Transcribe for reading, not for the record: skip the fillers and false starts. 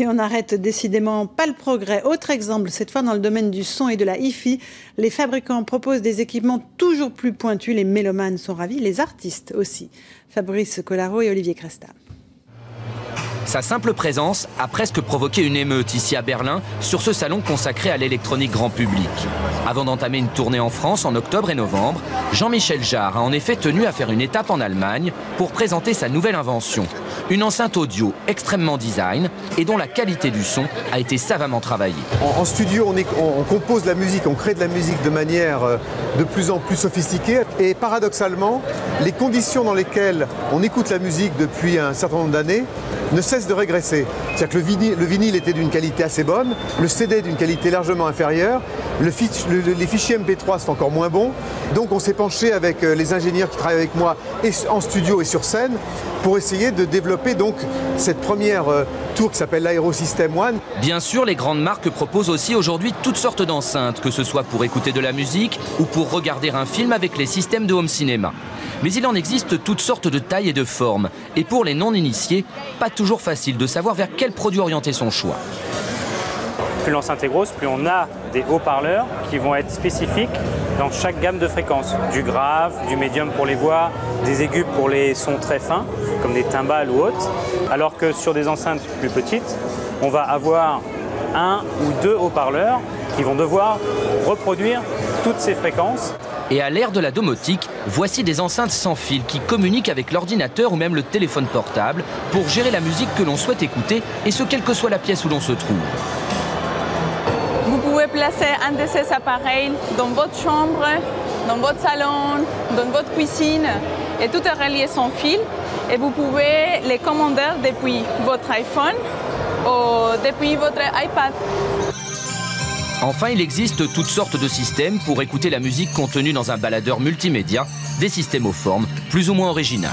Et on n'arrête décidément pas le progrès. Autre exemple, cette fois dans le domaine du son et de la hi-fi, les fabricants proposent des équipements toujours plus pointus. Les mélomanes sont ravis, les artistes aussi. Fabrice Collaro et Olivier Cresta. Sa simple présence a presque provoqué une émeute ici à Berlin sur ce salon consacré à l'électronique grand public. Avant d'entamer une tournée en France en octobre et novembre, Jean-Michel Jarre a en effet tenu à faire une étape en Allemagne pour présenter sa nouvelle invention. Une enceinte audio extrêmement design et dont la qualité du son a été savamment travaillée. En studio, on compose la musique, on crée de la musique de manière de plus en plus sophistiquée. Et paradoxalement, les conditions dans lesquelles on écoute la musique depuis un certain nombre d'années ne cessent de régresser. C'est-à-dire que le vinyle était d'une qualité assez bonne, le CD d'une qualité largement inférieure, les fichiers MP3 sont encore moins bons. Donc on s'est penché avec les ingénieurs qui travaillent avec moi et en studio et sur scène pour essayer de développer donc cette première tour qui s'appelle l'Aerosystem One. Bien sûr, les grandes marques proposent aussi aujourd'hui toutes sortes d'enceintes, que ce soit pour écouter de la musique ou pour regarder un film avec les systèmes de home cinéma. Mais il en existe toutes sortes de tailles et de formes. Et pour les non-initiés, pas toujours facile de savoir vers quel produit orienter son choix. Plus l'enceinte est grosse, plus on a des haut-parleurs qui vont être spécifiques dans chaque gamme de fréquences. Du grave, du médium pour les voix, des aigus pour les sons très fins, comme des timbales ou autres. Alors que sur des enceintes plus petites, on va avoir un ou deux haut-parleurs qui vont devoir reproduire toutes ces fréquences. Et à l'ère de la domotique, voici des enceintes sans fil qui communiquent avec l'ordinateur ou même le téléphone portable pour gérer la musique que l'on souhaite écouter, et ce quelle que soit la pièce où l'on se trouve. Vous pouvez placer un de ces appareils dans votre chambre, dans votre salon, dans votre cuisine, et tout est relié sans fil. Et vous pouvez les commander depuis votre iPhone ou depuis votre iPad. Enfin, il existe toutes sortes de systèmes pour écouter la musique contenue dans un baladeur multimédia, des systèmes aux formes plus ou moins originales.